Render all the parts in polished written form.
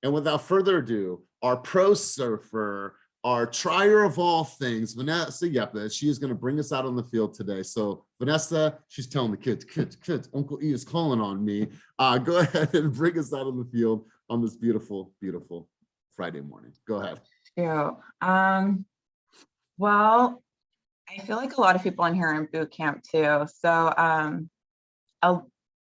And without further ado, our pro surfer, our trier of all things, Vanessa Yepes, she is going to bring us out on the field today. So Vanessa, she's telling the kids, Uncle E is calling on me. Go ahead and bring us out on the field on this beautiful, beautiful Friday morning. Go ahead. Yeah. Well, I feel like a lot of people in here are in boot camp too. So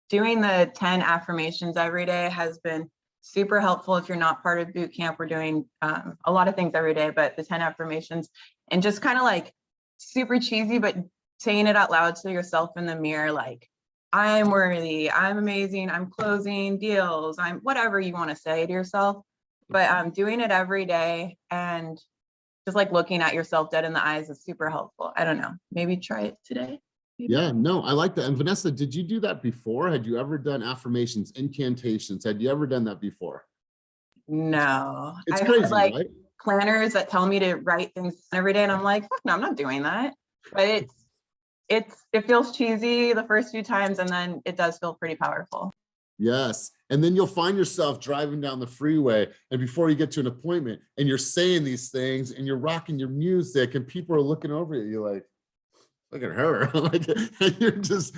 doing the 10 affirmations every day has been super helpful. If you're not part of boot camp, we're doing a lot of things every day, but the 10 affirmations and just kind of like super cheesy, but saying it out loud to yourself in the mirror, like, I'm worthy, I'm amazing, I'm closing deals, I'm whatever you want to say to yourself. But doing it every day and just like looking at yourself dead in the eyes is super helpful. I don't know, maybe try it today. Maybe. Yeah, no, I like that. And Vanessa, did you do that before? Had you ever done affirmations, incantations? Had you ever done that before? No, It's I've crazy, had like right? planners that tell me to write things every day, and I'm like, fuck no, I'm not doing that. But it feels cheesy the first few times, and then it does feel pretty powerful. Yes. And then you'll find yourself driving down the freeway, and before you get to an appointment and you're saying these things and you're rocking your music and people are looking over at you like, look at her. Like, you're just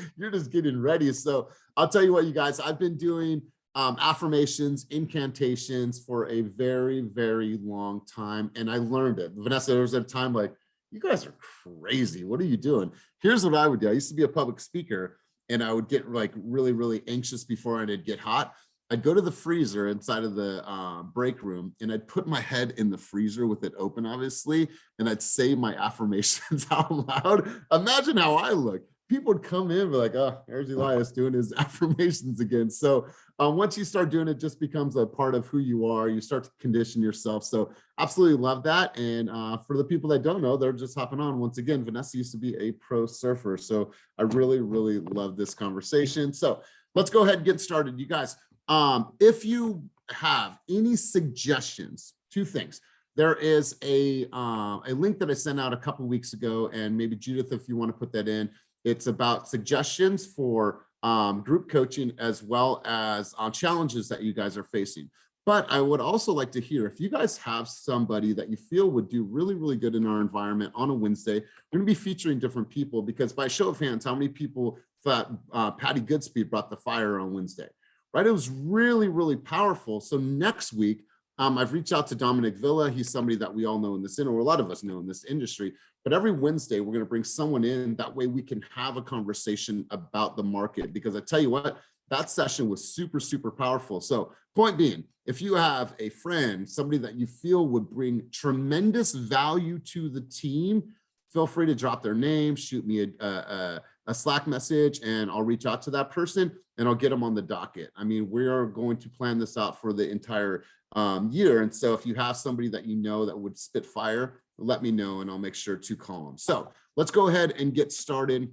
getting ready. So I'll tell you what, you guys, I've been doing affirmations, incantations for a very, very long time. And I learned it. Vanessa, there was a time like, you guys are crazy. What are you doing? Here's what I would do. I used to be a public speaker, and I would get like really, really anxious before I'd get hot. I'd go to the freezer inside of the break room, and I'd put my head in the freezer with it open, obviously, and I'd say my affirmations out loud. Imagine how I look. People would come in and be like, oh, there's Elias doing his affirmations again. So once you start doing it, it just becomes a part of who you are. You start to condition yourself. So absolutely love that. And for the people that don't know, they're just hopping on. Once again, Vanessa used to be a pro surfer. So I really, really love this conversation. So let's go ahead and get started, you guys. If you have any suggestions, two things. There is a link that I sent out a couple weeks ago, and maybe Judith, if you want to put that in, it's about suggestions for group coaching as well as challenges that you guys are facing. But I would also like to hear if you guys have somebody that you feel would do really, really good in our environment on a Wednesday. We're going to be featuring different people, because by show of hands, how many people thought Patty Goodspeed brought the fire on Wednesday? Right? It was really, really powerful. So next week, I've reached out to Dominic Villa. He's somebody that we all know in this, or a lot of us know in this industry. But every Wednesday, we're going to bring someone in. That way we can have a conversation about the market, because I tell you what, that session was super, super powerful. So point being, if you have a friend, somebody that you feel would bring tremendous value to the team, feel free to drop their name, shoot me a Slack message, and I'll reach out to that person and I'll get them on the docket. I mean, we are going to plan this out for the entire year. And so if you have somebody that you know that would spit fire, let me know and I'll make sure to call them. So let's go ahead and get started.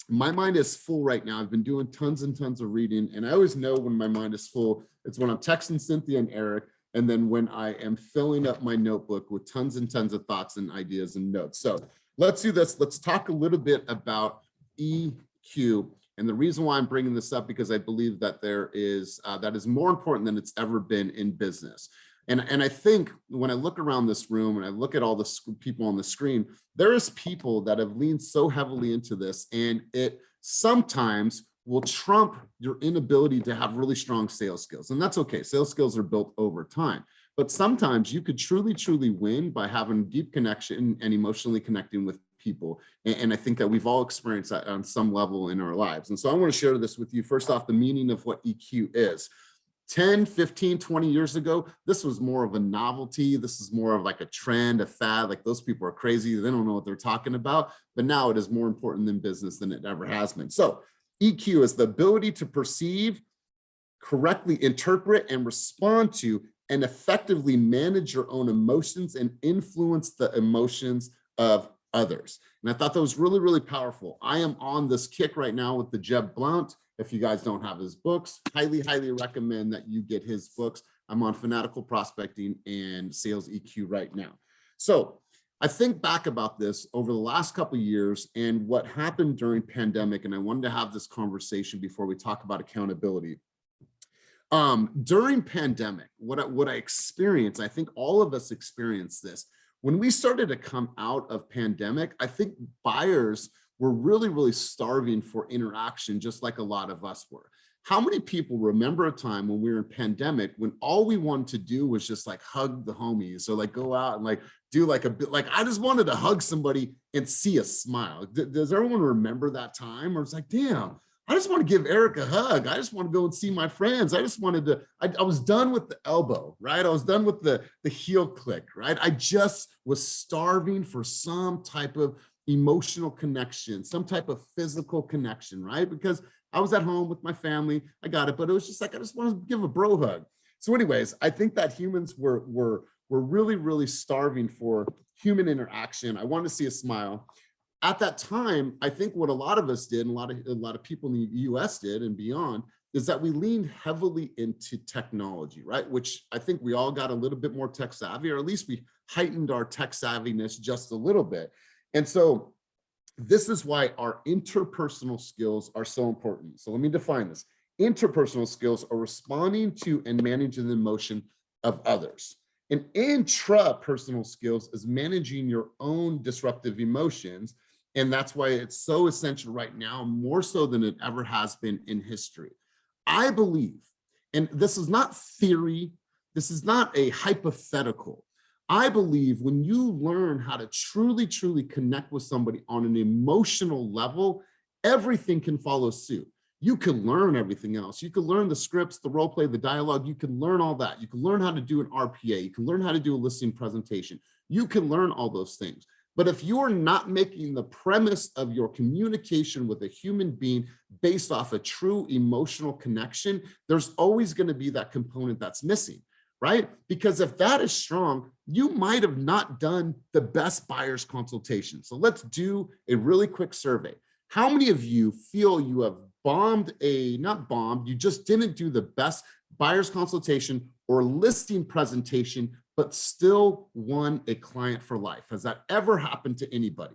My mind is full right now. I've been doing tons and tons of reading, and I always know when my mind is full. It's when I'm texting Cynthia and Eric, and then when I am filling up my notebook with tons and tons of thoughts and ideas and notes. So let's do this. Let's talk a little bit about EQ. And the reason why I'm bringing this up, because I believe that that is more important than it's ever been in business. And I think when I look around this room and I look at all the people on the screen, there is people that have leaned so heavily into this, and it sometimes will trump your inability to have really strong sales skills. And that's okay. Sales skills are built over time. But sometimes you could truly, truly win by having deep connection and emotionally connecting with people. And I think that we've all experienced that on some level in our lives. And so I want to share this with you. First off, the meaning of what EQ is. 10, 15, 20 years ago, this was more of a novelty. This is more of like a trend, a fad. Like, those people are crazy. They don't know what they're talking about. But now it is more important in business than it ever has been. So EQ is the ability to perceive, correctly interpret, and respond to, and effectively manage your own emotions and influence the emotions of others. And I thought that was really, really powerful. I am on this kick right now with the Jeb Blount. If you guys don't have his books, highly, highly recommend that you get his books. I'm on Fanatical Prospecting and Sales EQ right now. So I think back about this over the last couple of years and what happened during pandemic, and I wanted to have this conversation before we talk about accountability. During pandemic, what I experienced, I think all of us experienced this. When we started to come out of pandemic, I think buyers were really starving for interaction, just like a lot of us were. How many people remember a time when we were in pandemic when all we wanted to do was just like hug the homies, or like go out and like do like a bit, like I just wanted to hug somebody and see a smile. Does everyone remember that time? Or it's like, damn, I just want to give Eric a hug. I just want to go and see my friends. I just wanted to, I was done with the elbow, right? I was done with the heel click, right? I just was starving for some type of emotional connection, some type of physical connection, right? Because I was at home with my family, I got it, but it was just like, I just want to give a bro hug. So anyways, I think that humans were really starving for human interaction. I wanted to see a smile. At that time, I think what a lot of us did, and a lot of people in the US did and beyond, is that we leaned heavily into technology, right? Which I think we all got a little bit more tech savvy, or at least we heightened our tech savviness just a little bit. And so this is why our interpersonal skills are so important. So let me define this. Interpersonal skills are responding to and managing the emotion of others. And intrapersonal skills is managing your own disruptive emotions. And that's why it's so essential right now, more so than it ever has been in history. I believe, and this is not theory, this is not a hypothetical. I believe when you learn how to truly connect with somebody on an emotional level, everything can follow suit. You can learn everything else. You can learn the scripts, the role play, the dialogue. You can learn all that. You can learn how to do an RPA. You can learn how to do a listening presentation. You can learn all those things. But if you're not making the premise of your communication with a human being based off a true emotional connection, there's always going to be that component that's missing, right? Because if that is strong, you might have not done the best buyer's consultation. So let's do a really quick survey. How many of you feel you have you just didn't do the best buyer's consultation or listing presentation, but still won a client for life? Has that ever happened to anybody?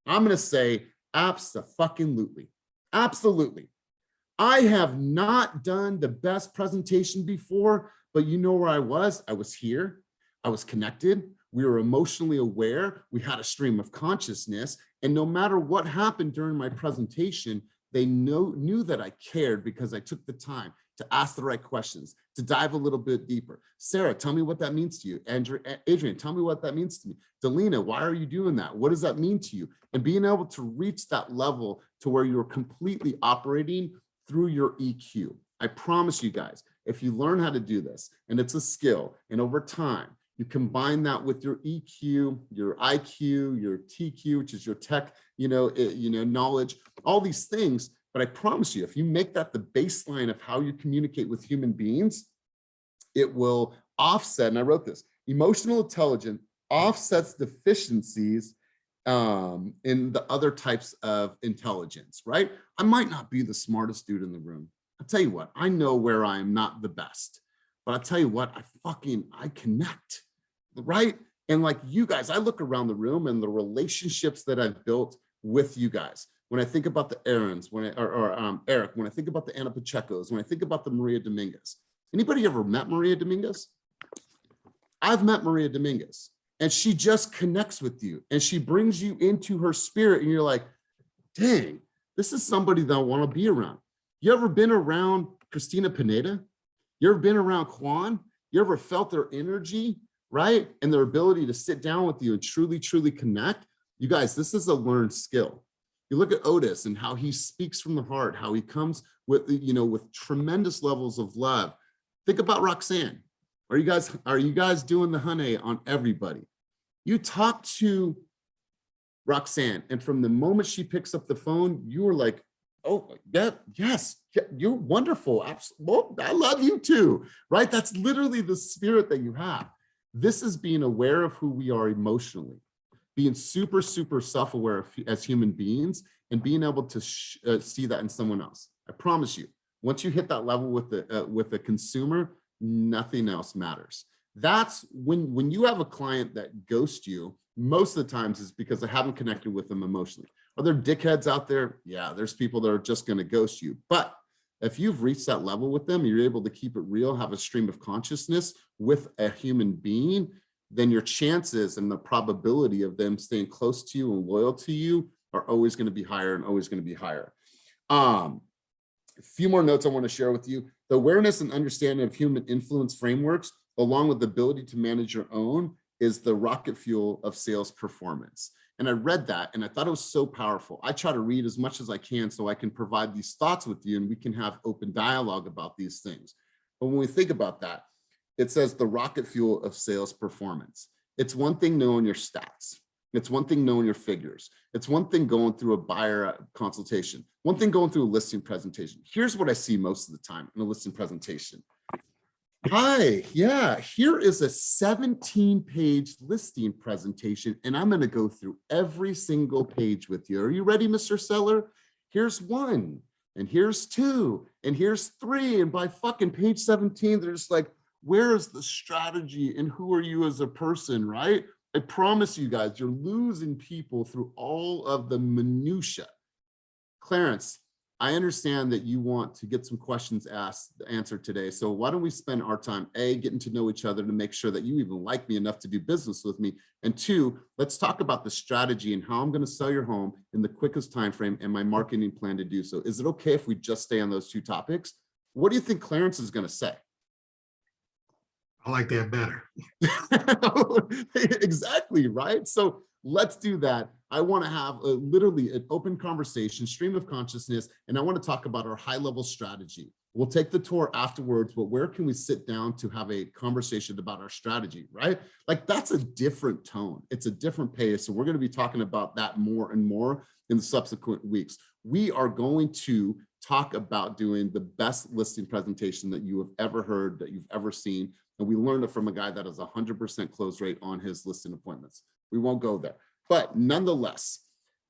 I'm gonna say abso-fucking-lutely. Absolutely. I have not done the best presentation before, but you know where I was? I was here, I was connected, we were emotionally aware, we had a stream of consciousness, and no matter what happened during my presentation, they knew that I cared because I took the time to ask the right questions, to dive a little bit deeper. Sarah, tell me what that means to you. Adrian, tell me what that means to me. Delina, why are you doing that? What does that mean to you? And being able to reach that level to where you're completely operating through your EQ. I promise you guys, if you learn how to do this, and it's a skill, and over time, you combine that with your EQ, your IQ, your TQ, which is your tech, knowledge, all these things. But I promise you, if you make that the baseline of how you communicate with human beings, it will offset, and I wrote this, emotional intelligence offsets deficiencies in the other types of intelligence, right? I might not be the smartest dude in the room. I'll tell you what, I know where I am not the best. But I'll tell you what, I connect, right? And like you guys, I look around the room and the relationships that I've built with you guys. When I think about the Aarons, Eric, when I think about the Anna Pacheco's, when I think about the Maria Dominguez. Anybody ever met Maria Dominguez? I've met Maria Dominguez, and she just connects with you and she brings you into her spirit, and you're like, dang, this is somebody that I want to be around. You ever been around Christina Pineda? You ever been around Kwan? You ever felt their energy, right? And their ability to sit down with you and truly connect? You guys, this is a learned skill. You look at Otis and how he speaks from the heart, how he comes with, with tremendous levels of love. Think about Roxanne. Are you guys doing the honey on everybody? You talk to Roxanne, and from the moment she picks up the phone, you are like, oh, yeah, yes, you're wonderful. Well, I love you too, right? That's literally the spirit that you have. This is being aware of who we are emotionally, being super self-aware as human beings, and being able to see that in someone else. I promise you, once you hit that level with the consumer, nothing else matters. That's when you have a client that ghosts you, most of the times is because I haven't connected with them emotionally. Are there dickheads out there? Yeah, there's people that are just going to ghost you. But If you've reached that level with them, you're able to keep it real, have a stream of consciousness with a human being, then your chances and the probability of them staying close to you and loyal to you are always going to be higher and always going to be higher. A few more notes I want to share with you. The awareness and understanding of human influence frameworks, along with the ability to manage your own, is the rocket fuel of sales performance. And I read that and I thought it was so powerful. I try to read as much as I can so I can provide these thoughts with you and we can have open dialogue about these things. But when we think about that, it says the rocket fuel of sales performance. It's one thing knowing your stats. It's one thing knowing your figures. It's one thing going through a buyer consultation. One thing going through a listing presentation. Here's what I see most of the time in a listing presentation. Hi, yeah, here is a 17-page listing presentation, and I'm going to go through every single page with you. Are you ready, Mr. Seller? Here's 1, and here's 2, and here's 3, and by fucking page 17, they're just like, where is the strategy and who are you as a person, right? I promise you guys, you're losing people through all of the minutia. Clarence, I understand that you want to get some questions answered today. So why don't we spend our time, A, getting to know each other to make sure that you even like me enough to do business with me. And 2, let's talk about the strategy and how I'm going to sell your home in the quickest time frame and my marketing plan to do so. Is it okay if we just stay on those 2 topics? What do you think Clarence is going to say? I like that better. Exactly, right? So let's do that. I want to have literally an open conversation, stream of consciousness, and I want to talk about our high-level strategy. We'll take the tour afterwards, but where can we sit down to have a conversation about our strategy, right? Like that's a different tone. It's a different pace. So we're going to be talking about that more and more in the subsequent weeks. We are going to talk about doing the best listing presentation that you have ever heard, that you've ever seen. And we learned it from a guy that has 100% close rate on his listing appointments. We won't go there. But nonetheless,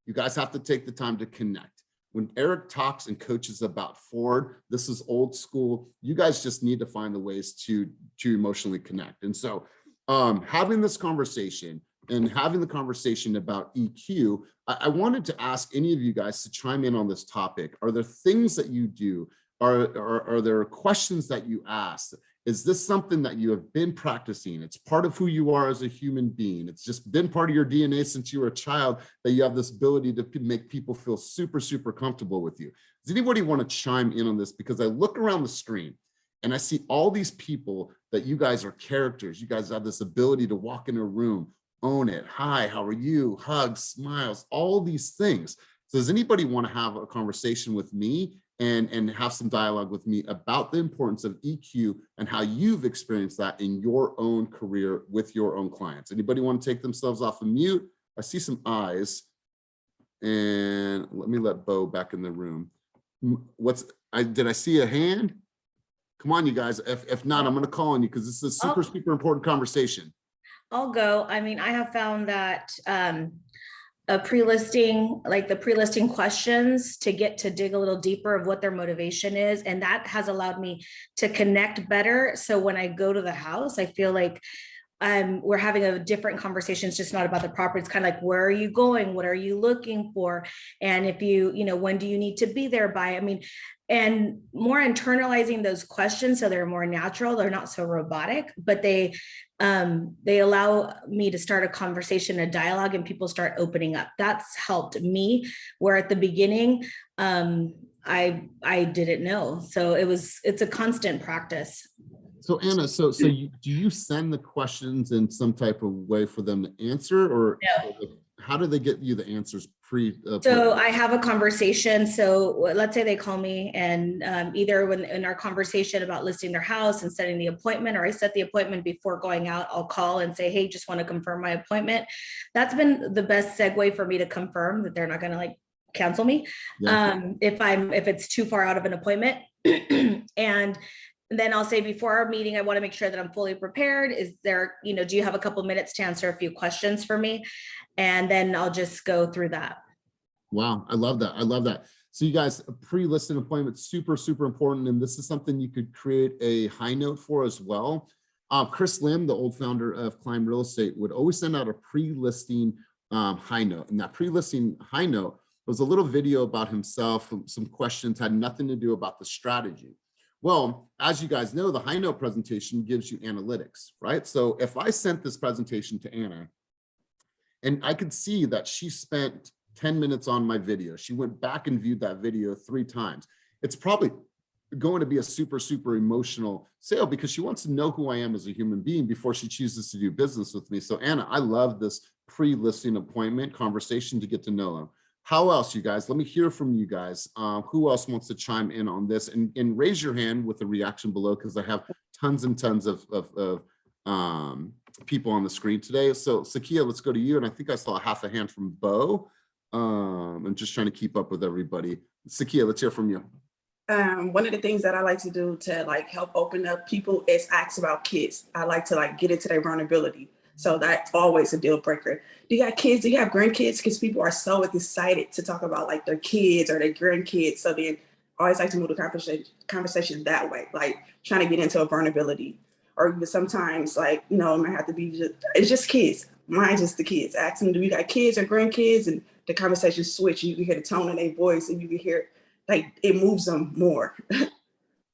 you guys have to take the time to connect. When Eric talks and coaches about Ford, this is old school. You guys just need to find the ways to emotionally connect. And so having this conversation and having the conversation about EQ, I wanted to ask any of you guys to chime in on this topic. Are there things that you do? Are there questions that you ask? Is this something that you have been practicing? It's part of who you are as a human being. It's just been part of your DNA since you were a child that you have this ability to make people feel super, super comfortable with you. Does anybody want to chime in on this? Because I look around the screen and I see all these people that you guys are characters. You guys have this ability to walk in a room, own it. Hi, how are you? Hugs, smiles, all these things. So does anybody want to have a conversation with me and have some dialogue with me about the importance of EQ and how you've experienced that in your own career with your own clients? Anybody want to take themselves off of mute? I see some eyes, and let me let Bo back in the room. Did I see a hand? Come on, you guys. If not, I'm going to call on you because this is a super, super important conversation. I'll go. I mean, I have found that a pre-listing, like the pre-listing questions to get to dig a little deeper of what their motivation is. And that has allowed me to connect better. So when I go to the house, I feel like we're having a different conversation. It's just not about the property. It's kind of like, where are you going? What are you looking for? And if when do you need to be there by? I mean, and more internalizing those questions so they're more natural. They're not so robotic, but they allow me to start a conversation, a dialogue, and people start opening up. That's helped me, where at the beginning, I didn't know. So it's a constant practice. So Anna, do you send the questions in some type of way for them to answer, or no? How do they get you the answers So I have a conversation. So let's say they call me and either when in our conversation about listing their house and setting the appointment, or I set the appointment before going out, I'll call and say, hey, just want to confirm my appointment. That's been the best segue for me to confirm that they're not going to like cancel me. Yeah. If it's too far out of an appointment. And then I'll say, before our meeting, I want to make sure that I'm fully prepared. Is there, do you have a couple minutes to answer a few questions for me? And then I'll just go through that. Wow. I love that. I love that. So you guys, a pre-listing appointment, super, super important. And this is something you could create a high note for as well. Chris Lim, the old founder of Climb Real Estate, would always send out a pre-listing high note. And that pre-listing high note was a little video about himself, some questions had nothing to do about the strategy. Well, as you guys know, the high note presentation gives you analytics, right? So if I sent this presentation to Anna, and I could see that she spent 10 minutes on my video, she went back and viewed that video 3 times. It's probably going to be a super, super emotional sale because she wants to know who I am as a human being before she chooses to do business with me. So Anna, I love this pre-listing appointment conversation to get to know them. How else, you guys? Let me hear from you guys. Who else wants to chime in on this? And raise your hand with a reaction below, because I have tons and tons of people on the screen today. So Sakia, let's go to you. And I think I saw half a hand from Bo. I'm just trying to keep up with everybody. Sakia, let's hear from you. One of the things that I like to do to like help open up people is ask about kids. I like to like get into their vulnerability. So that's always a deal breaker. Do you got kids? Do you have grandkids? Because people are so excited to talk about like their kids or their grandkids. So then I always like to move the conversation that way, like trying to get into a vulnerability. Or even sometimes like, you know, it might have to be it's just kids. Mine's just the kids. Ask them, do you got kids or grandkids? And the conversation switch. You can hear the tone in their voice and you can hear like it moves them more.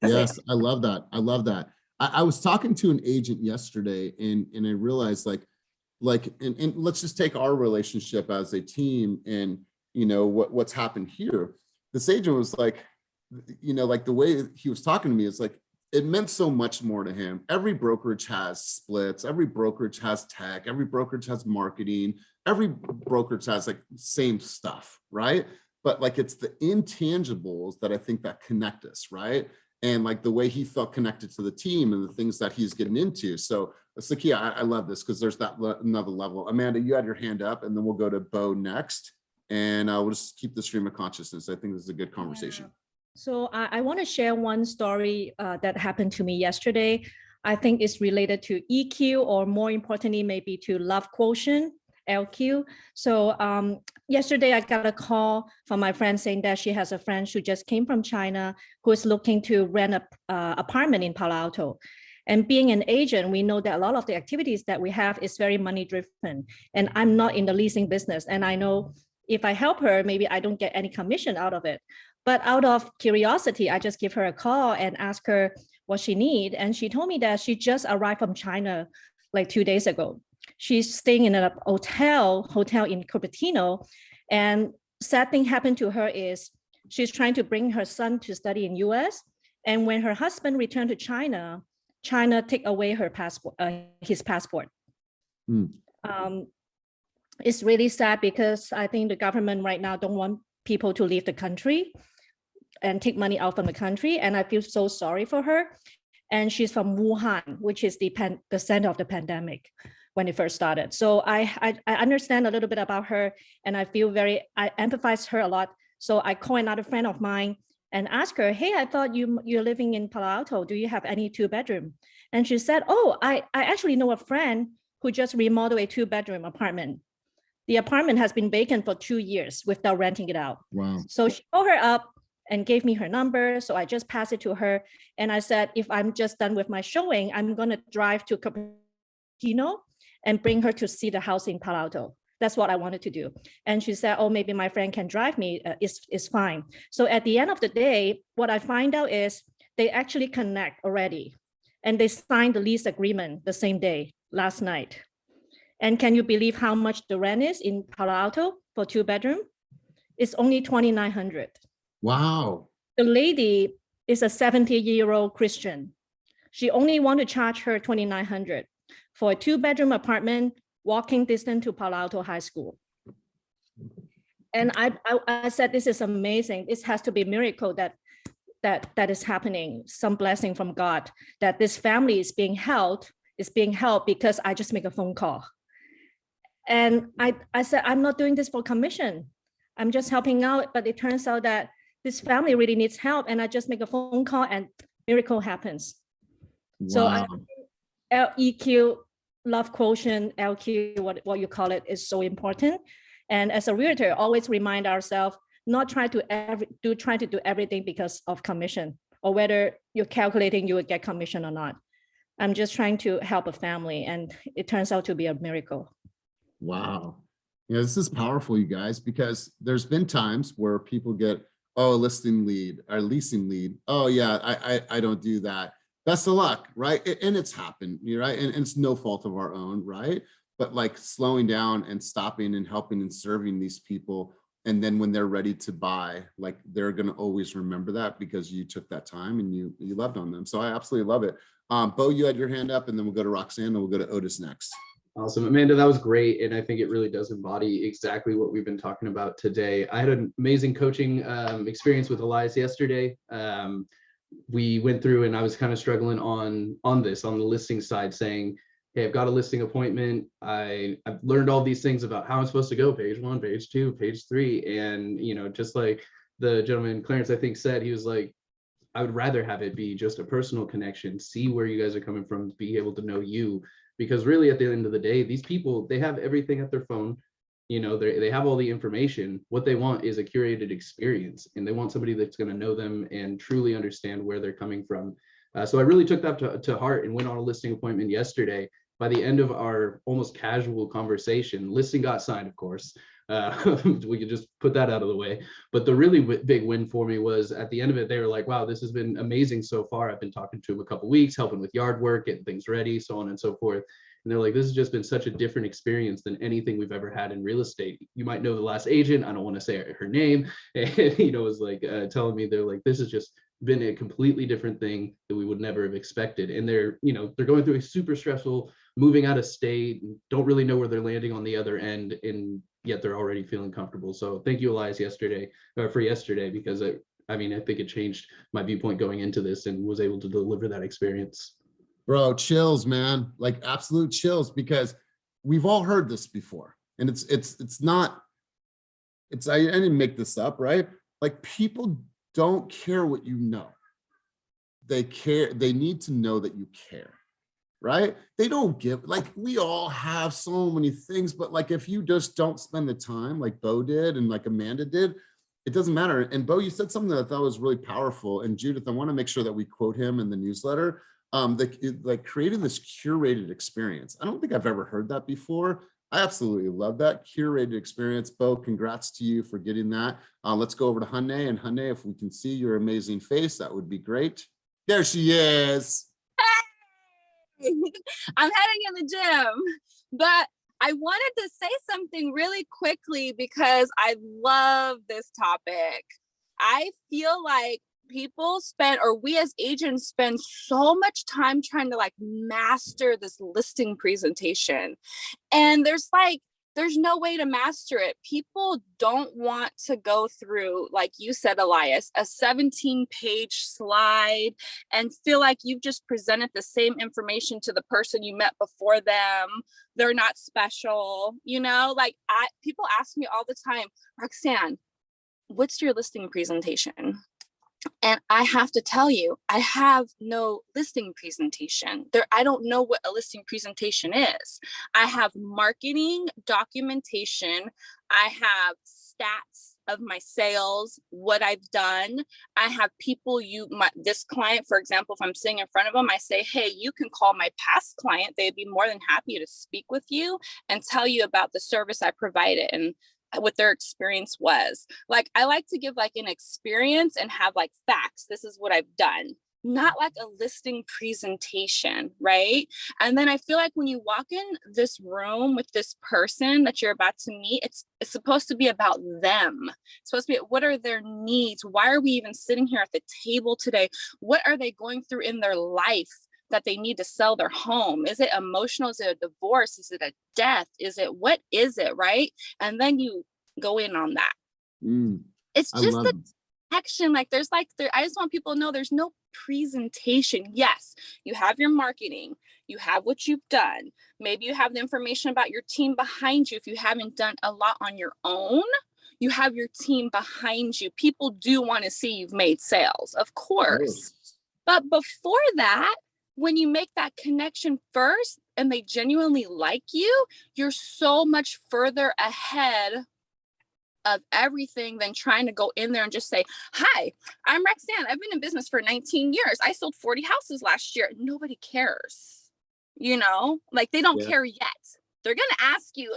Yes, I love that. I love that. I was talking to an agent yesterday and I realized and let's just take our relationship as a team and, you know, what's happened here. This agent was like, you know, like the way he was talking to me is like, it meant so much more to him. Every brokerage has splits, every brokerage has tech, every brokerage has marketing, every brokerage has like same stuff, right? But like, it's the intangibles that I think that connect us, right? And like the way he felt connected to the team and the things that he's getting into. So Sakia, I love this because there's that another level. Amanda, you had your hand up and then we'll go to Bo next. And we'll just keep the stream of consciousness. I think this is a good conversation. So I want to share one story that happened to me yesterday. I think it's related to EQ, or more importantly, maybe to love quotient, LQ. So yesterday I got a call from my friend saying that she has a friend who just came from China who is looking to rent an apartment in Palo Alto. And being an agent, we know that a lot of the activities that we have is very money driven. And I'm not in the leasing business. And I know if I help her, maybe I don't get any commission out of it. But out of curiosity, I just give her a call and ask her what she needs. And she told me that she just arrived from China like 2 days ago. She's staying in a hotel in Cupertino. And sad thing happened to her is she's trying to bring her son to study in US. And when her husband returned to China, China take away her passport, his passport. It's really sad because I think the government right now don't want people to leave the country and take money out from the country. And I feel so sorry for her. And she's from Wuhan, which is the center of the pandemic when it first started. So I understand a little bit about her and I empathize her a lot. So I call another friend of mine and ask her, hey, I thought you're living in Palo Alto. Do you have any 2-bedroom? And she said, oh, I actually know a friend who just remodeled a 2-bedroom apartment. The apartment has been vacant for 2 years without renting it out. Wow. So she called her up and gave me her number. So I just passed it to her. And I said, if I'm just done with my showing, I'm going to drive to Cupertino and bring her to see the house in Palo Alto. That's what I wanted to do. And she said, oh, maybe my friend can drive me. It's fine. So at the end of the day, what I find out is they actually connect already. And they signed the lease agreement the same day, last night. And can you believe how much the rent is in Palo Alto for 2-bedroom? It's only $2,900. Wow. The lady is a 70-year-old Christian. She only want to charge her $2,900 for a 2-bedroom apartment, walking distance to Palo Alto High School. And I said, this is amazing. This has to be a miracle that is happening, some blessing from God, that this family is being helped because I just make a phone call. And I said, I'm not doing this for commission. I'm just helping out. But it turns out that this family really needs help. And I just make a phone call and miracle happens. Wow. So EQ, love quotient, LQ, what you call it, is so important. And as a realtor, always remind ourselves, not try to do everything because of commission, or whether you're calculating you would get commission or not. I'm just trying to help a family, and it turns out to be a miracle. Wow. You know, this is powerful, you guys, because there's been times where people get, oh, listing lead or leasing lead. Oh yeah, I don't do that. Best of luck, right? And it's happened, right? And it's no fault of our own, right? But like slowing down and stopping and helping and serving these people. And then when they're ready to buy, like they're going to always remember that because you took that time and you loved on them. So I absolutely love it. Bo, you had your hand up, and then we'll go to Roxanne and we'll go to Otis next. Awesome. Amanda, that was great. And I think it really does embody exactly what we've been talking about today. I had an amazing coaching experience with Elias yesterday. We went through and I was kind of struggling on the listing side, saying, hey, I've got a listing appointment. I've learned all these things about how I'm supposed to go, page 1, page 2, page 3. And, you know, just like the gentleman Clarence, I think, said, he was like, I would rather have it be just a personal connection, see where you guys are coming from, be able to know you. Because really, at the end of the day, these people, they have everything at their phone. You know, they have all the information. What they want is a curated experience, and they want somebody that's going to know them and truly understand where they're coming from. So I really took that to heart and went on a listing appointment yesterday. By the end of our almost casual conversation, listing got signed, of course. We could just put that out of the way. But the really big win for me was at the end of it, they were like, wow, this has been amazing so far. I've been talking to him a couple of weeks, helping with yard work, getting things ready, so on and so forth. And they're like, this has just been such a different experience than anything we've ever had in real estate. You might know the last agent. I don't want to say her name. And, you know, it was like telling me, they're like, this has just been a completely different thing that we would never have expected. And they're going through a super stressful moving out of state, don't really know where they're landing on the other end, and yet they're already feeling comfortable. So thank you, Elias, for yesterday, because I think it changed my viewpoint going into this and was able to deliver that experience. Bro, chills, man, like absolute chills, because we've all heard this before, and I didn't make this up, right? Like, people don't care what you know. They need to know that you care, right? They don't give, like, we all have so many things, but like, if you just don't spend the time like Bo did and like Amanda did, it doesn't matter. And Bo, you said something that I thought was really powerful. And Judith, I want to make sure that we quote him in the newsletter. Like creating this curated experience. I don't think I've ever heard that before. I absolutely love that curated experience. Bo, congrats to you for getting that. Let's go over to Hyundai, and Hyundai, if we can see your amazing face, that would be great. There she is. Hey, I'm heading in the gym, but I wanted to say something really quickly because I love this topic. I feel like we as agents spend so much time trying to like master this listing presentation. And there's no way to master it. People don't want to go through, like you said, Elias, a 17-page slide and feel like you've just presented the same information to the person you met before them. They're not special, like people ask me all the time, Roxanne, what's your listing presentation? And I have to tell you, I have no listing presentation. I don't know what a listing presentation is. I have marketing, documentation. I have stats of my sales, what I've done. I have people, this client, for example, if I'm sitting in front of them, I say, hey, you can call my past client. They'd be more than happy to speak with you and tell you about the service I provided and what their experience was. Like, I like to give like an experience and have like facts. This is what I've done, not like a listing presentation, right? And then I feel like when you walk in this room with this person that you're about to meet, it's supposed to be about them. It's supposed to be, what are their needs? Why are we even sitting here at the table today? What are they going through in their life that they need to sell their home? Is it emotional? Is it a divorce? Is it a death? What is it, right? And then you go in on that. It's just the action. Like I just want people to know there's no presentation. Yes, you have your marketing, you have what you've done. Maybe you have the information about your team behind you. If you haven't done a lot on your own, you have your team behind you. People do want to see you've made sales, of course. But before that, when you make that connection first and they genuinely like you, you're so much further ahead of everything than trying to go in there and just say, hi, I'm Roxanne. I've been in business for 19 years. I sold 40 houses last year. Nobody cares, like they don't care yet. they're going to ask you,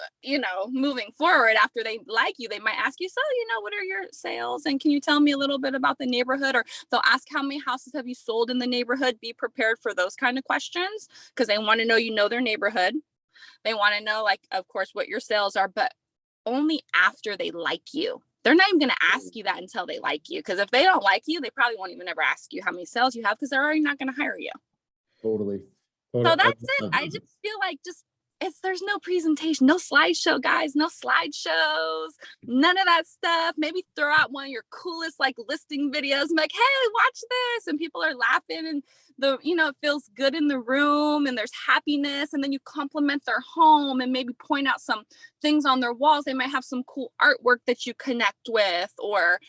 moving forward after they like you, they might ask you, so, what are your sales? And can you tell me a little bit about the neighborhood? Or they'll ask, how many houses have you sold in the neighborhood? Be prepared for those kind of questions because they want to know, their neighborhood. They want to know, like, of course, what your sales are, but only after they like you. They're not even going to ask you that until they like you. Because if they don't like you, they probably won't even ever ask you how many sales you have because they're already not going to hire you. Totally. So that's it. I just feel like there's no presentation, no slideshow, guys, no slideshows, none of that stuff. Maybe throw out one of your coolest like listing videos and be like, hey, watch this. And people are laughing and it feels good in the room and there's happiness. And then you compliment their home and maybe point out some things on their walls. They might have some cool artwork that you connect with, or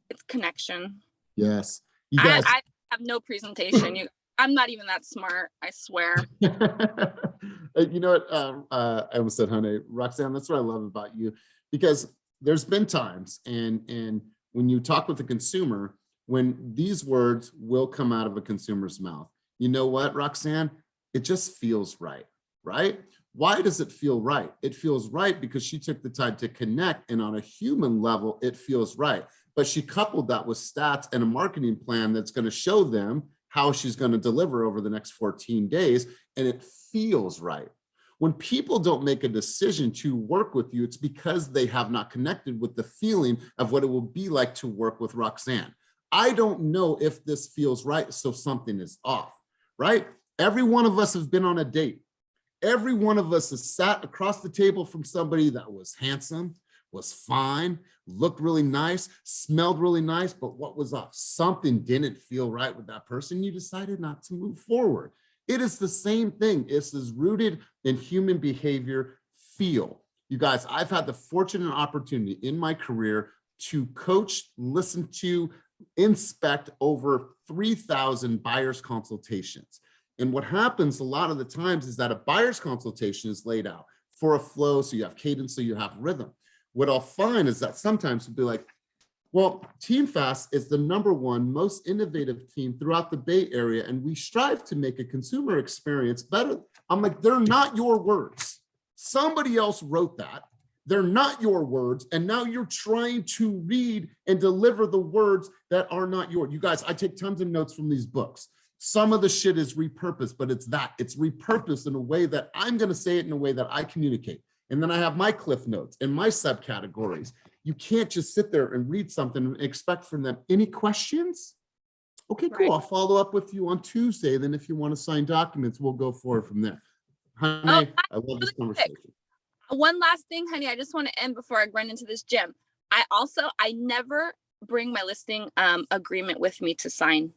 it's connection. Yes. You guys. I have no presentation. I'm not even that smart, I swear. You know what? I almost said, honey, Roxanne, that's what I love about you, because there's been times and when you talk with the consumer, when these words will come out of a consumer's mouth, you know what, Roxanne? It just feels right, right? Why does it feel right? It feels right because she took the time to connect, and on a human level, it feels right. But she coupled that with stats and a marketing plan that's going to show them how she's going to deliver over the next 14 days, and it feels right. When people don't make a decision to work with you, it's because they have not connected with the feeling of what it will be like to work with Roxanne. I don't know if this feels right, so something is off, right? Every one of us has been on a date. Every one of us has sat across the table from somebody that was handsome, was fine, looked really nice, smelled really nice, but what was off? Something didn't feel right with that person. You decided not to move forward. It is the same thing. It's as rooted in human behavior, feel. You guys, I've had the fortune and opportunity in my career to coach, listen to, inspect over 3,000 buyer's consultations. And what happens a lot of the times is that a buyer's consultation is laid out for a flow, so you have cadence, so you have rhythm. What I'll find is that sometimes we'll be like, well, Team Fast is the #1 most innovative team throughout the Bay Area, and we strive to make a consumer experience better. I'm like, they're not your words. Somebody else wrote that. They're not your words. And now you're trying to read and deliver the words that are not yours. You guys, I take tons of notes from these books. Some of the shit is repurposed, but it's repurposed in a way that I'm going to say it in a way that I communicate. And then I have my cliff notes and my subcategories. You can't just sit there and read something and expect from them. Any questions? Okay, cool. I'll follow up with you on Tuesday. Then if you want to sign documents, we'll go forward from there. Honey, I love this conversation. One last thing, honey, I just want to end before I run into this gym. I never bring my listing agreement with me to sign.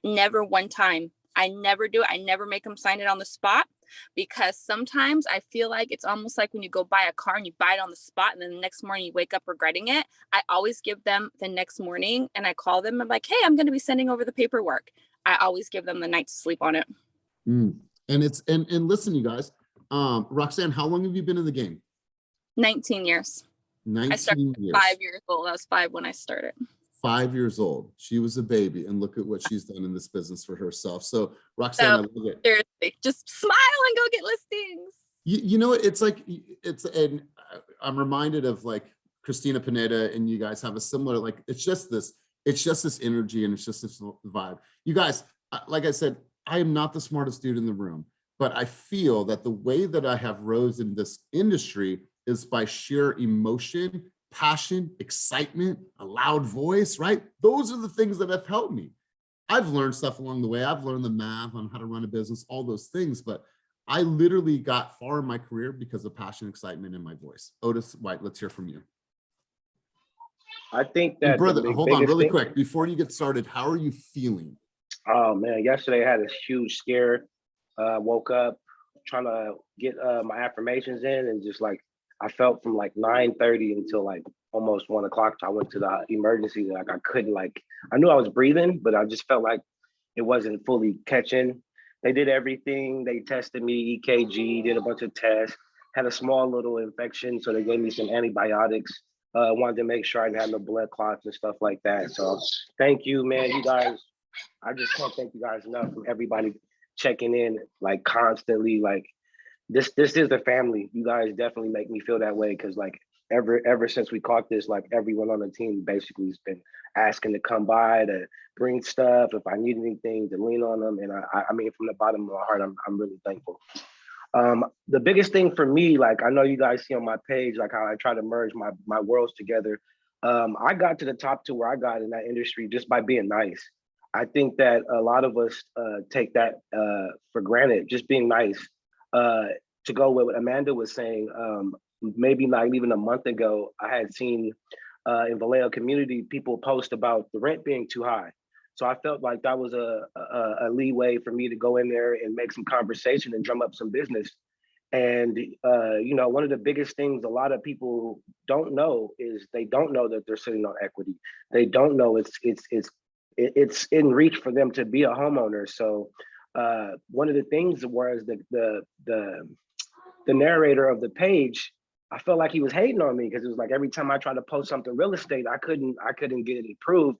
Never one time. I never do. I never make them sign it on the spot, because sometimes I feel like it's almost like when you go buy a car and you buy it on the spot and then the next morning you wake up regretting it. I always give them the next morning and I call them and I'm like, hey, I'm going to be sending over the paperwork. I always give them the night to sleep on it. And listen, you guys, Roxanne, how long have you been in the game? 19 years. 19 I started years. 5 years old. I was 5 when I started. 5 years old. She was a baby, and look at what she's done in this business for herself. So Roxanne, I love it. Seriously, just smile and go get listings. You know, and I'm reminded of like Christina Pineda, and you guys have a similar, like, it's just this energy and it's just this vibe. You guys, like I said, I am not the smartest dude in the room, but I feel that the way that I have rose in this industry is by sheer emotion, passion, excitement, a loud voice, right? Those are the things that have helped me. I've learned stuff along the way. I've learned the math on how to run a business, all those things, but I literally got far in my career because of passion, excitement, and my voice. Otis White, let's hear from you. I think And that brother, hold on really quick. Before you get started, how are you feeling? Oh man, yesterday I had this huge scare. Woke up trying to get my affirmations in, and just like I felt from like 9:30 until like almost 1 o'clock. I went to the emergency. Like I couldn't, like, I knew I was breathing, but I just felt like it wasn't fully catching. They did everything. They tested me, EKG, did a bunch of tests, had a small little infection. So they gave me some antibiotics. Wanted to make sure I didn't have no blood clots and stuff like that. So thank you, man. You guys, I just can't thank you guys enough, from everybody checking in like constantly. Like, this is the family. You guys definitely make me feel that way because like ever since we caught this, like everyone on the team basically has been asking to come by to bring stuff if I need anything to lean on them. And I mean, from the bottom of my heart, I'm really thankful. The biggest thing for me, like I know you guys see on my page, like how I try to merge my worlds together. I got to the top to where I got in that industry just by being nice. I think that a lot of us take that for granted, just being nice. To go with what Amanda was saying, maybe not even a month ago, I had seen in Vallejo community, people post about the rent being too high. So I felt like that was a leeway for me to go in there and make some conversation and drum up some business. And you know, one of the biggest things a lot of people don't know is they don't know that they're sitting on equity. They don't know it's in reach for them to be a homeowner. So one of the things was the narrator of the page, I felt like he was hating on me because it was like every time I tried to post something real estate, I couldn't get it approved.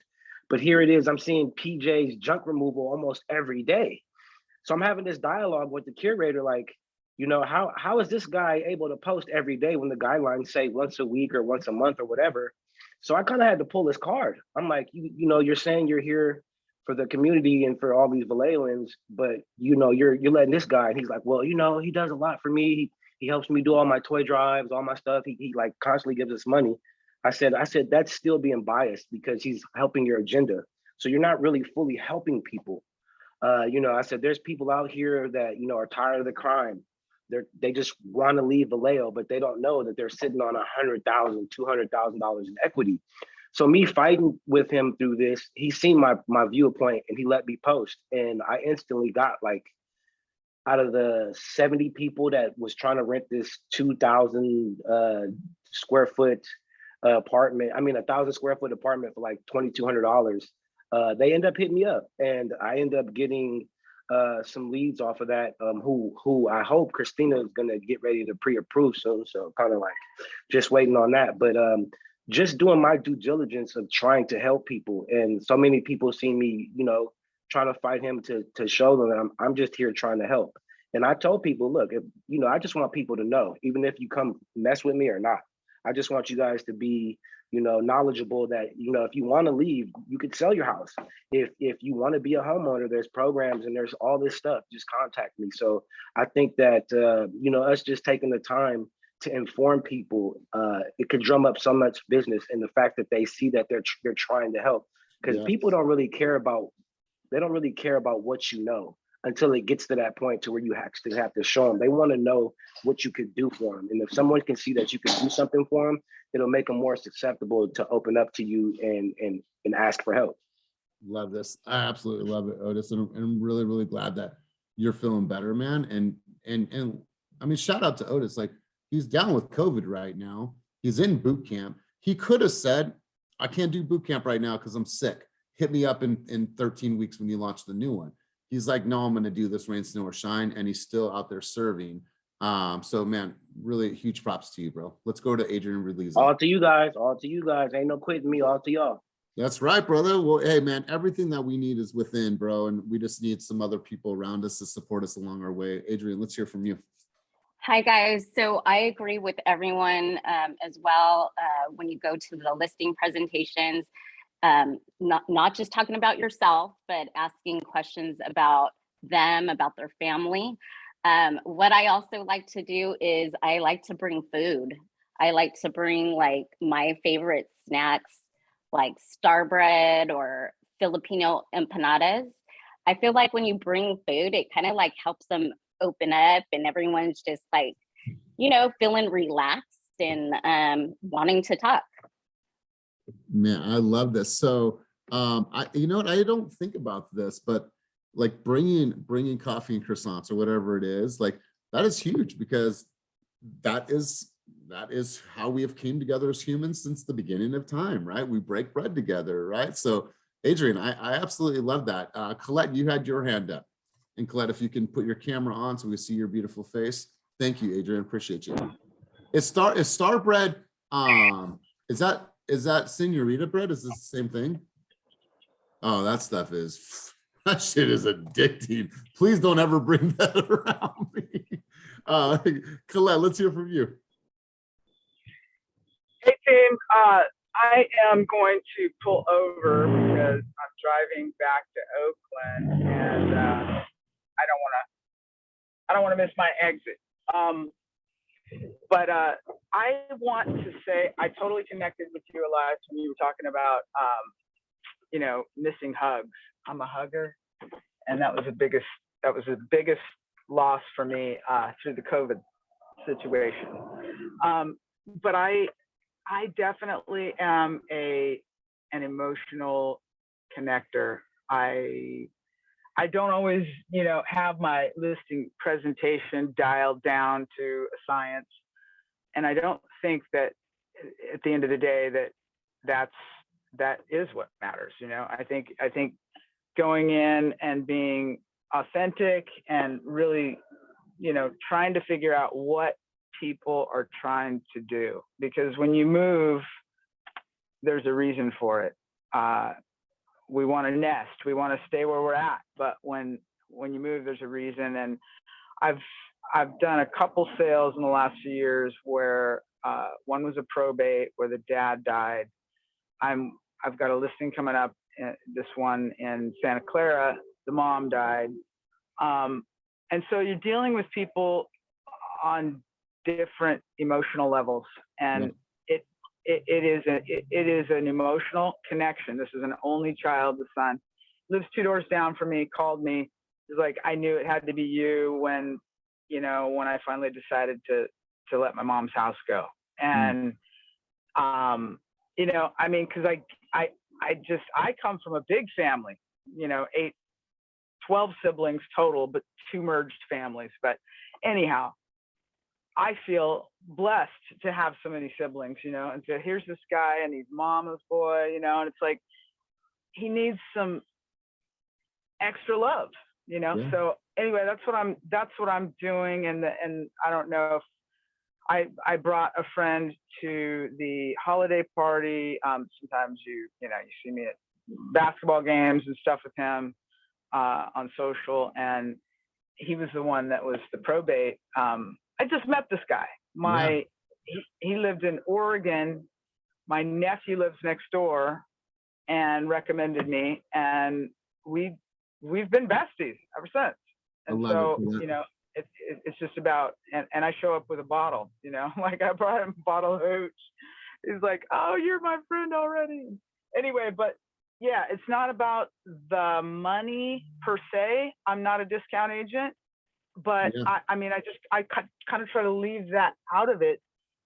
But here it is, I'm seeing PJ's junk removal almost every day. So I'm having this dialogue with the curator, like, you know, how is this guy able to post every day when the guidelines say once a week or once a month or whatever? So I kind of had to pull his card. I'm like, you know, you're saying you're here for the community and for all these Vallejoans, but you know, you're letting this guy, and he's like, well, you know, he does a lot for me. He helps me do all my toy drives, all my stuff. He like constantly gives us money. I said, that's still being biased because he's helping your agenda. So you're not really fully helping people. You know, I said, there's people out here that, you know, are tired of the crime. They just want to leave Vallejo, but they don't know that they're sitting on $100,000, $200,000 in equity. So me fighting with him through this, he's seen my viewpoint and he let me post. And I instantly got like, out of the 70 people that was trying to rent this 2,000 square foot apartment, I mean, 1,000 square foot apartment for like $2,200, they end up hitting me up. And I end up getting some leads off of that, who I hope Christina is gonna get ready to pre-approve soon. So kind of like just waiting on that. But just doing my due diligence of trying to help people. And so many people see me, you know, trying to fight him to show them that I'm just here trying to help. And I told people, look, if, you know, I just want people to know, even if you come mess with me or not, I just want you guys to be, you know, knowledgeable that, you know, if you want to leave, you could sell your house. If you want to be a homeowner, there's programs and there's all this stuff, just contact me. So I think that, you know, us just taking the time to inform people, it could drum up so much business, and the fact that they see that they're trying to help, because people don't really care about, they don't really care about what you know until it gets to that point to where you actually have to show them. They want to know what you could do for them. And if someone can see that you can do something for them, it'll make them more susceptible to open up to you and ask for help. Love this. I absolutely love it, Otis. And I'm really, really glad that you're feeling better, man. And I mean, shout out to Otis. Like, he's down with COVID right now. He's in boot camp. He could have said, I can't do boot camp right now because I'm sick. Hit me up in 13 weeks when you launch the new one. He's like, no, I'm going to do this rain, snow, or shine. And he's still out there serving. So man, really huge props to you, bro. Let's go to Adrian Release. All to you guys. All to you guys. Ain't no quitting me. All to y'all. That's right, brother. Well, hey, man, everything that we need is within, bro. And we just need some other people around us to support us along our way. Adrian, let's hear from you. Hi, guys. So I agree with everyone as well. When you go to the listing presentations, not just talking about yourself, but asking questions about them, about their family. What I also like to do is I like to bring food. I like to bring like my favorite snacks, like star bread or Filipino empanadas. I feel like when you bring food, it kind of like helps them open up, and everyone's just like, you know, feeling relaxed and wanting to talk. Man, I love this. So, you know what? I don't think about this, but like bringing coffee and croissants or whatever it is, like that is huge, because that is how we have came together as humans since the beginning of time, right? We break bread together, right? So, Adrian, I absolutely love that. Colette, you had your hand up. And Colette, if you can put your camera on so we see your beautiful face. Thank you, Adrian. Appreciate you. Is star bread, is that senorita bread? Is this the same thing? Oh, that stuff is, that shit is addicting. Please don't ever bring that around me. Colette, let's hear from you. Hey team, I am going to pull over because I'm driving back to Oakland, and I don't want to miss my exit. But I want to say I totally connected with you, Elias, when you were talking about missing hugs. I'm a hugger, and that was the biggest loss for me through the COVID situation. But I definitely am an emotional connector. I don't always, have my listing presentation dialed down to a science. And I don't think that at the end of the day that is what matters. I think going in and being authentic and really, trying to figure out what people are trying to do, because when you move, there's a reason for it. We want to nest, we want to stay where we're at, but when you move, there's a reason. And I've done a couple sales in the last few years where one was a probate where the dad died. I've got a listing coming up, this one in Santa Clara, the mom died. And so you're dealing with people on different emotional levels, and it is an emotional connection. This is an only child. The son lives 2 doors down from me, called me. He's like, I knew it had to be you when I finally decided to let my mom's house go. And because I come from a big family, 12 siblings total, but 2 merged families. But anyhow, I feel blessed to have so many siblings, and so here's this guy and he's mama's boy, and it's like, he needs some extra love, Yeah. So anyway, that's what I'm doing. And I don't know if I brought a friend to the holiday party. Sometimes you see me at basketball games and stuff with him on social, and he was the one that was the probate. I just met this guy. He lived in Oregon. My nephew lives next door and recommended me, and we've been besties ever since. And so, it's just about, and I show up with a bottle, like I brought him a bottle of hooch. He's like, oh, you're my friend already. Anyway, but yeah, it's not about the money per se. I'm not a discount agent, but I kind of try to leave that out of it,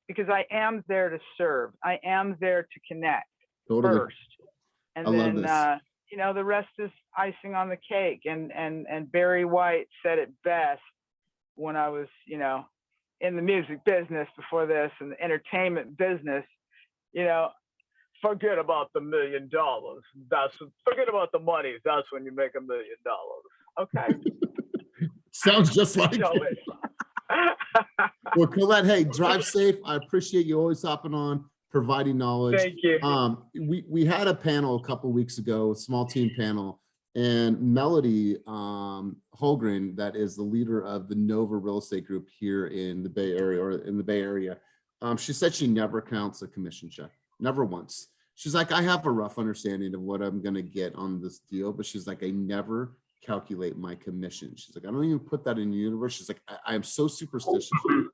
because I am there to serve. I am there to connect first. And then, the rest is icing on the cake. And Barry White said it best when I was, in the music business before this and the entertainment business, forget about the $1 million. Forget about the money. That's when you make $1 million. Okay. Sounds just like it. Well, Colette, hey, drive safe. I appreciate you always hopping on, providing knowledge. Thank you. We had a panel a couple weeks ago, a small team panel, and Melody Holgren, that is the leader of the Nova Real Estate Group here in the Bay Area, she said she never counts a commission check, never once. She's like, I have a rough understanding of what I'm going to get on this deal, but she's like, I never calculate my commission. She's like, I don't even put that in the universe. She's like, I am so superstitious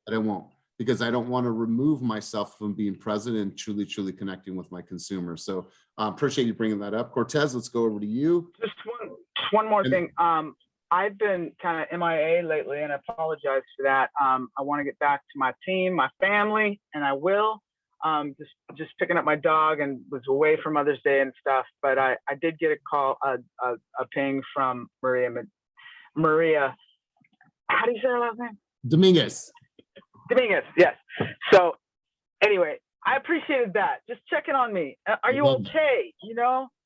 that I won't, because I don't want to remove myself from being present and truly connecting with my consumers. So appreciate you bringing that up. Cortez, let's go over to you. Just one more thing. I've been kind of MIA lately, and I apologize for that. I want to get back to my team, my family, and I will. Just picking up my dog, and was away for Mother's Day and stuff. But I did get a call, a ping from Maria. How do you say her last name? Dominguez, yes. So anyway, I appreciated that. Just checking on me. Are you okay?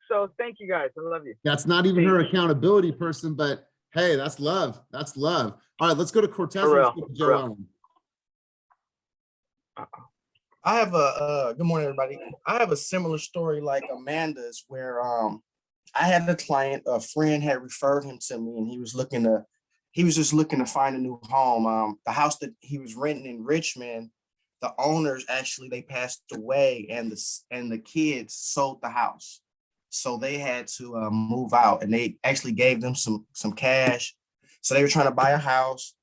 So thank you guys. I love you. That's not even her accountability person, but hey, that's love. That's love. All right, let's go to Cortez. Let's go to Joe Allen. I have good morning, everybody. I have a similar story like Amanda's, where I had a client, a friend had referred him to me, and he was looking to he was just looking to find a new home. The house that he was renting in Richmond, the owners actually, they passed away, and the kids sold the house. So they had to move out, and they actually gave them some cash. So they were trying to buy a house.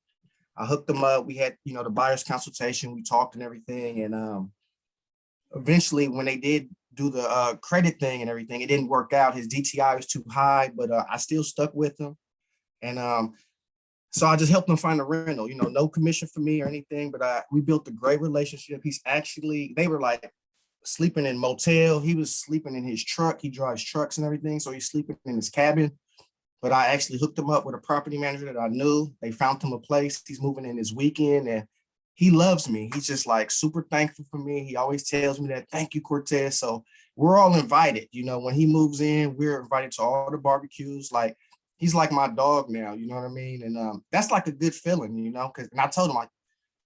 I hooked them up. We had, the buyer's consultation. We talked and everything. And eventually when they did do the credit thing and everything, it didn't work out. His DTI was too high, but I still stuck with him. And so I just helped him find a rental, no commission for me or anything, but we built a great relationship. They were like sleeping in motel. He was sleeping in his truck. He drives trucks and everything. So he's sleeping in his cabin. But I actually hooked him up with a property manager that I knew. They found him a place. He's moving in this weekend, and he loves me. He's just like super thankful for me. He always tells me that, thank you, Cortez. So we're all invited. When he moves in, we're invited to all the barbecues. Like, he's like my dog now, you know what I mean? And that's like a good feeling, and I told him, like,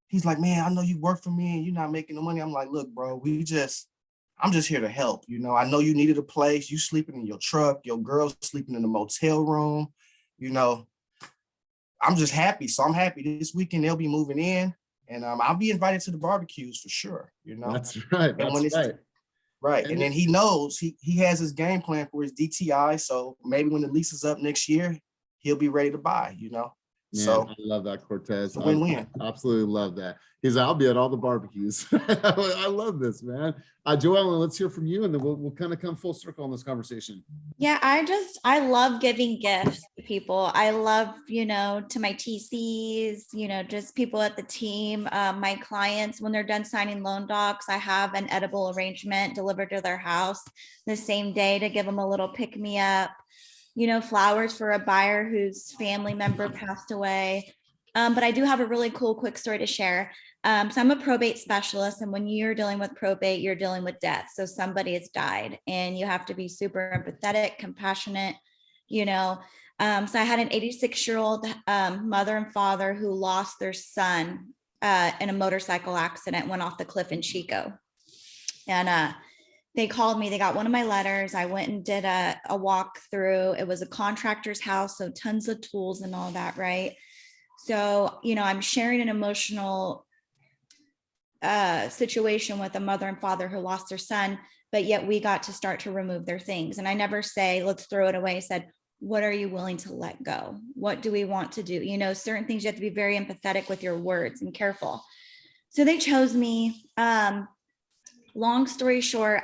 he's like, man, I know you work for me and you're not making the money. I'm like, look, bro, I'm just here to help. I know you needed a place. You sleeping in your truck, your girl's sleeping in the motel room. I'm just happy. So I'm happy this weekend they'll be moving in, and I'll be invited to the barbecues for sure. That's right. That's right. Right. And then he knows he has his game plan for his DTI. So maybe when the lease is up next year, he'll be ready to buy, Man, so I love that, Cortez. Win-win. I absolutely love that. I'll be at all the barbecues. I love this, man. Joellen, let's hear from you, and then we'll kind of come full circle on this conversation. Yeah, I love giving gifts to people. I love, to my TCs, just people at the team, my clients, when they're done signing loan docs, I have an edible arrangement delivered to their house the same day to give them a little pick-me-up. Flowers for a buyer whose family member passed away. But I do have a really cool, quick story to share. So I'm a probate specialist, and when you're dealing with probate, you're dealing with death. So somebody has died, and you have to be super empathetic, compassionate, So I had an 86-year-old mother and father who lost their son in a motorcycle accident, went off the cliff in Chico. And they called me, they got one of my letters. I went and did a walk through. It was a contractor's house, so tons of tools and all that, right? So, I'm sharing an emotional situation with a mother and father who lost their son, but yet we got to start to remove their things. And I never say, let's throw it away. I said, what are you willing to let go? What do we want to do? Certain things you have to be very empathetic with your words and careful. So they chose me. Long story short,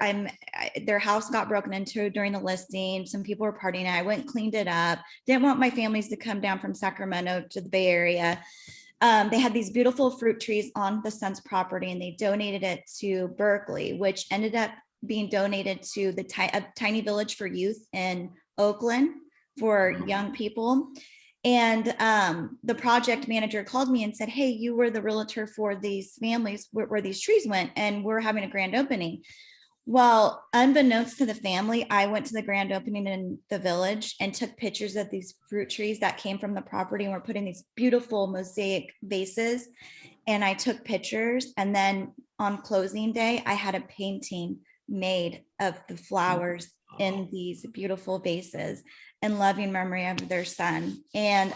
their house got broken into during the listing. Some people were partying. I went and cleaned it up. Didn't want my families to come down from Sacramento to the Bay Area. They had these beautiful fruit trees on the son's property, and they donated it to Berkeley, which ended up being donated to the Tiny Village for Youth in Oakland for young people. And the project manager called me and said, hey, you were the realtor for these families where these trees went, and we're having a grand opening. Well, unbeknownst to the family, I went to the grand opening in the village and took pictures of these fruit trees that came from the property, and we're putting these beautiful mosaic vases. And I took pictures, and then on closing day, I had a painting made of the flowers in these beautiful vases in loving memory of their son. And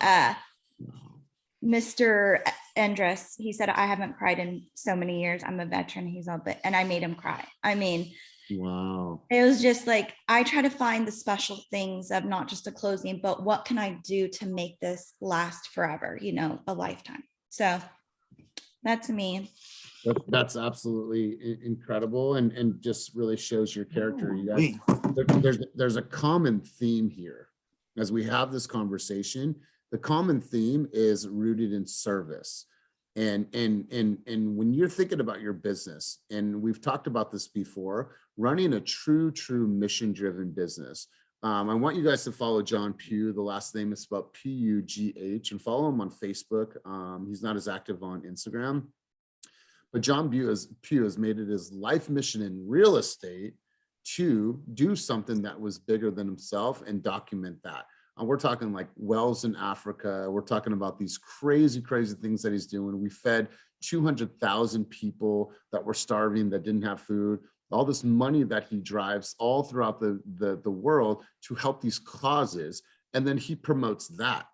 Mr. Endress, he said, I haven't cried in so many years. I'm a veteran. He's all, and I made him cry. I mean, wow. It was just like, I try to find the special things of not just a closing, but what can I do to make this last forever, a lifetime. So that's me. That's absolutely incredible, and just really shows your character. You guys, there's a common theme here as we have this conversation. The common theme is rooted in service, and when you're thinking about your business, and we've talked about this before, running a true mission-driven business. I want you guys to follow John Pugh. The last name is spelled P-U-G-H, and follow him on Facebook. He's not as active on Instagram. But John Pugh has made it his life mission in real estate to do something that was bigger than himself and document that. We're talking like wells in Africa. We're talking about these crazy things that he's doing. We fed 200,000 people that were starving, that didn't have food. All this money that he drives all throughout the world to help these causes. And then he promotes that.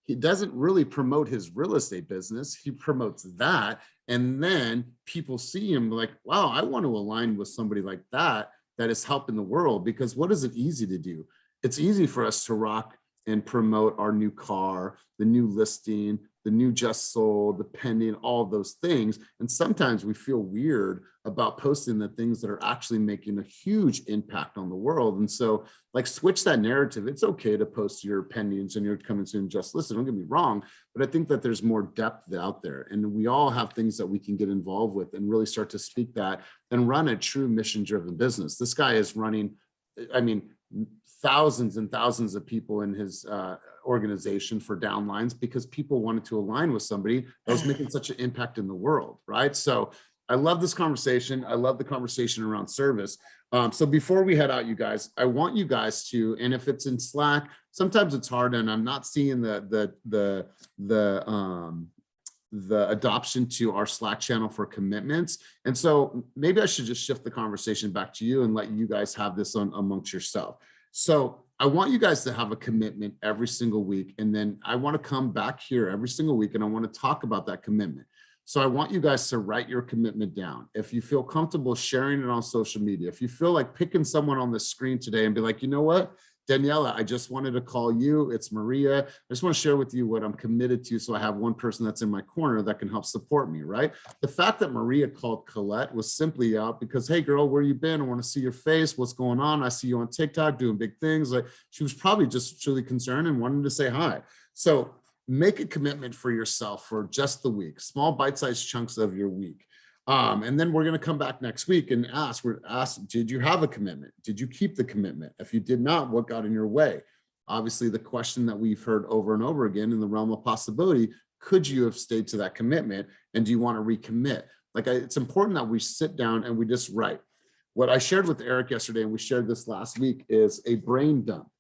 he doesn't really promote his real estate business. He promotes that. And then people see him like, wow, I want to align with somebody like that is helping the world. Because what is it easy to do? It's easy for us to rock and promote our new car, the new listing, the new just sold, the pending, all of those things. And sometimes we feel weird about posting the things that are actually making a huge impact on the world. And so like switch that narrative. It's okay to post your pendings and your coming soon just listed, don't get me wrong, but I think that there's more depth out there, and we all have things that we can get involved with and really start to speak that and run a true mission-driven business. This guy is running, I mean, thousands and thousands of people in his organization for downlines because people wanted to align with somebody that was making such an impact in the world, right? So I love this conversation. I love the conversation around service. So before we head out, you guys, I want you guys to, and if it's in Slack, sometimes it's hard and I'm not seeing the adoption to our Slack channel for commitments. And so maybe I should just shift the conversation back to you and let you guys have this on amongst yourself. So I want you guys to have a commitment every single week. And then I want to come back here every single week and I want to talk about that commitment. So I want you guys to write your commitment down. If you feel comfortable sharing it on social media, if you feel like picking someone on the screen today and be like, you know what, Daniela, I just wanted to call you. It's Maria. I just want to share with you what I'm committed to. So I have one person that's in my corner that can help support me, right? The fact that Maria called Colette was simply out because, hey girl, where you been? I want to see your face. What's going on? I see you on TikTok doing big things. Like she was probably just truly concerned and wanted to say hi. So make a commitment for yourself for just the week, small bite-sized chunks of your week. And then we're going to come back next week and ask, did you have a commitment? Did you keep the commitment? If you did not, what got in your way? Obviously, the question that we've heard over and over again in the realm of possibility, could you have stayed to that commitment? And do you want to recommit? It's important that we sit down and we just write. What I shared with Eric yesterday, and we shared this last week, is a brain dump.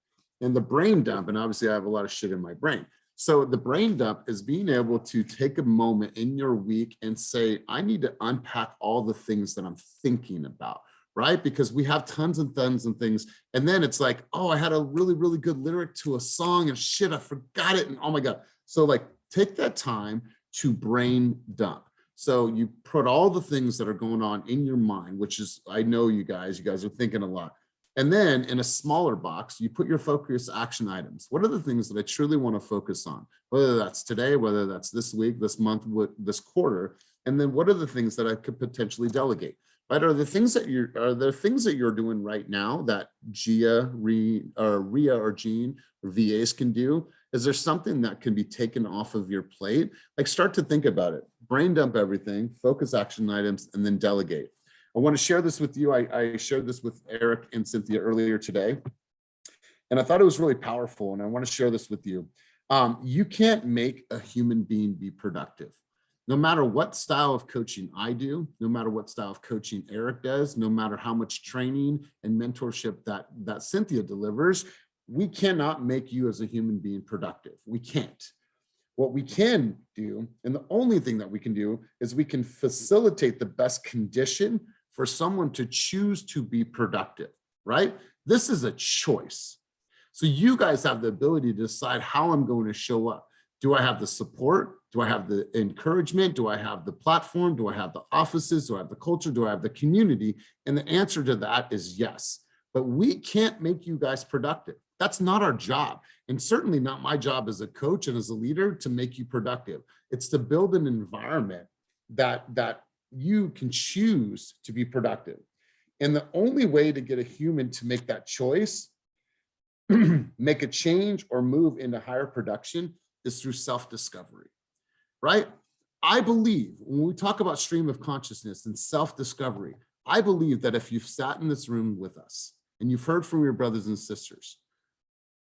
And the brain dump, and obviously I have a lot of shit in my brain. So the brain dump is being able to take a moment in your week and say, I need to unpack all the things that I'm thinking about, right? Because we have tons and tons of things. And then it's like, oh, I had a really, really good lyric to a song and shit, I forgot it. And oh my God. So like take that time to brain dump. So you put all the things that are going on in your mind, which is, I know you guys are thinking a lot. And then in a smaller box, you put your focus action items. What are the things that I truly want to focus on? Whether that's today, whether that's this week, this month, this quarter. And then what are the things that I could potentially delegate? Right? Are there things that you're doing right now that Gia, Ria or Jean or VAs can do? Is there something that can be taken off of your plate? Like start to think about it. Brain dump everything, focus action items, and then delegate. I want to share this with you. I shared this with Eric and Cynthia earlier today, and I thought it was really powerful, and I want to share this with you. You can't make a human being be productive. No matter what style of coaching I do, no matter what style of coaching Eric does, no matter how much training and mentorship that Cynthia delivers, we cannot make you as a human being productive. We can't. What we can do, and the only thing that we can do, is we can facilitate the best condition for someone to choose to be productive, right? This is a choice. So you guys have the ability to decide how I'm going to show up. Do I have the support? Do I have the encouragement? Do I have the platform? Do I have the offices? Do I have the culture? Do I have the community? And the answer to that is yes. But we can't make you guys productive. That's not our job. And certainly not my job as a coach and as a leader to make you productive. It's to build an environment that you can choose to be productive. And the only way to get a human to make that choice, make a change or move into higher production is through self-discovery, right? I believe when we talk about stream of consciousness and self-discovery, I believe that if you've sat in this room with us and you've heard from your brothers and sisters,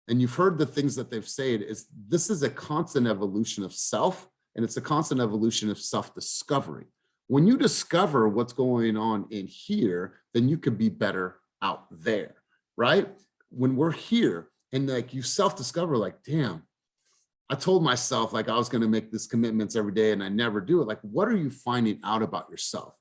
and you've heard the things that they've said, this is a constant evolution of self, and it's a constant evolution of self-discovery. When you discover what's going on in here, then you could be better out there, right? When we're here and like you self-discover, like, damn, I told myself like I was going to make these commitments every day and I never do it. Like, what are you finding out about yourself?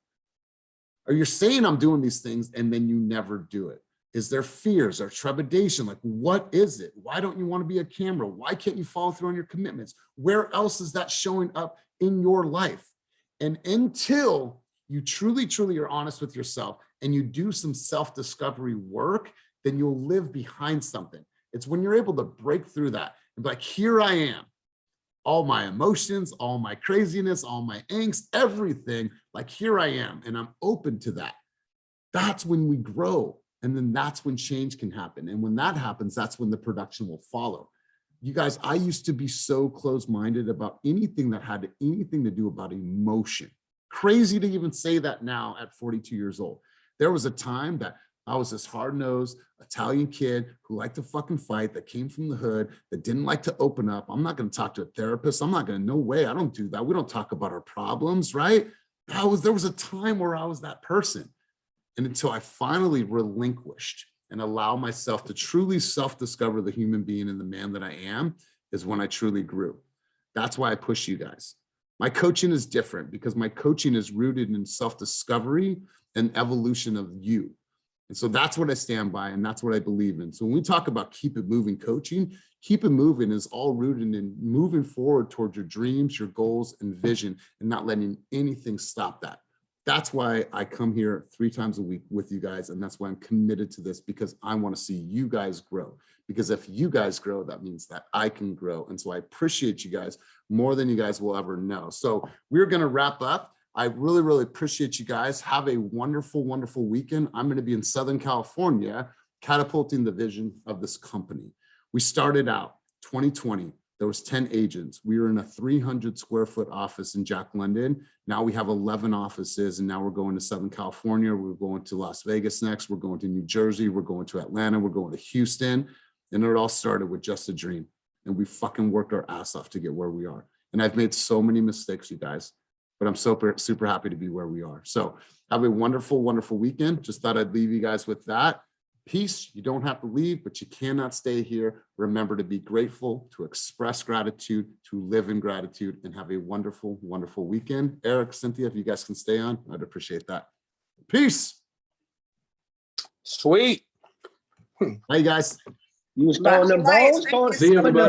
Or you're saying I'm doing these things and then you never do it. Is there fears or trepidation? Like, what is it? Why don't you want to be a camera? Why can't you follow through on your commitments? Where else is that showing up in your life? And until you truly, truly are honest with yourself and you do some self-discovery work, then you'll live behind something. It's when you're able to break through that and be like, here I am, all my emotions, all my craziness, all my angst, everything, like here I am, and I'm open to that. That's when we grow. And then that's when change can happen. And when that happens, that's when the production will follow. You guys, I used to be so closed-minded about anything that had anything to do about emotion. Crazy to even say that now at 42 years old. There was a time that I was this hard-nosed Italian kid who liked to fucking fight, that came from the hood, that didn't like to open up. I'm not going to talk to a therapist. I'm not going to, no way. I don't do that. We don't talk about our problems, right? There was a time where I was that person. And until I finally relinquished and allow myself to truly self-discover the human being and the man that I am, is when I truly grew. That's why I push you guys. My coaching is different because my coaching is rooted in self-discovery and evolution of you. And so that's what I stand by, and that's what I believe in. So when we talk about keep it moving coaching, keep it moving is all rooted in moving forward towards your dreams, your goals, and vision, and not letting anything stop that. That's why I come here 3 times a week with you guys. And that's why I'm committed to this, because I want to see you guys grow. Because if you guys grow, that means that I can grow. And so I appreciate you guys more than you guys will ever know. So we're going to wrap up. I really, really appreciate you guys. Have a wonderful, wonderful weekend. I'm going to be in Southern California, catapulting the vision of this company. We started out 2020. There was 10 agents. We were in a 300 square foot office in Jack London. Now we have 11 offices, and now we're going to Southern California. We're going to Las Vegas next. We're going to New Jersey. We're going to Atlanta. We're going to Houston. And it all started with just a dream. And we fucking worked our ass off to get where we are. And I've made so many mistakes, you guys, but I'm super happy to be where we are. So have a wonderful, wonderful weekend. Just thought I'd leave you guys with that. Peace. You don't have to leave, but you cannot stay here. Remember to be grateful, to express gratitude, to live in gratitude, and have a wonderful, wonderful weekend. Eric, Cynthia, if you guys can stay on, I'd appreciate that. Peace. Sweet. Bye, guys. You was throwing them balls. See you, everybody.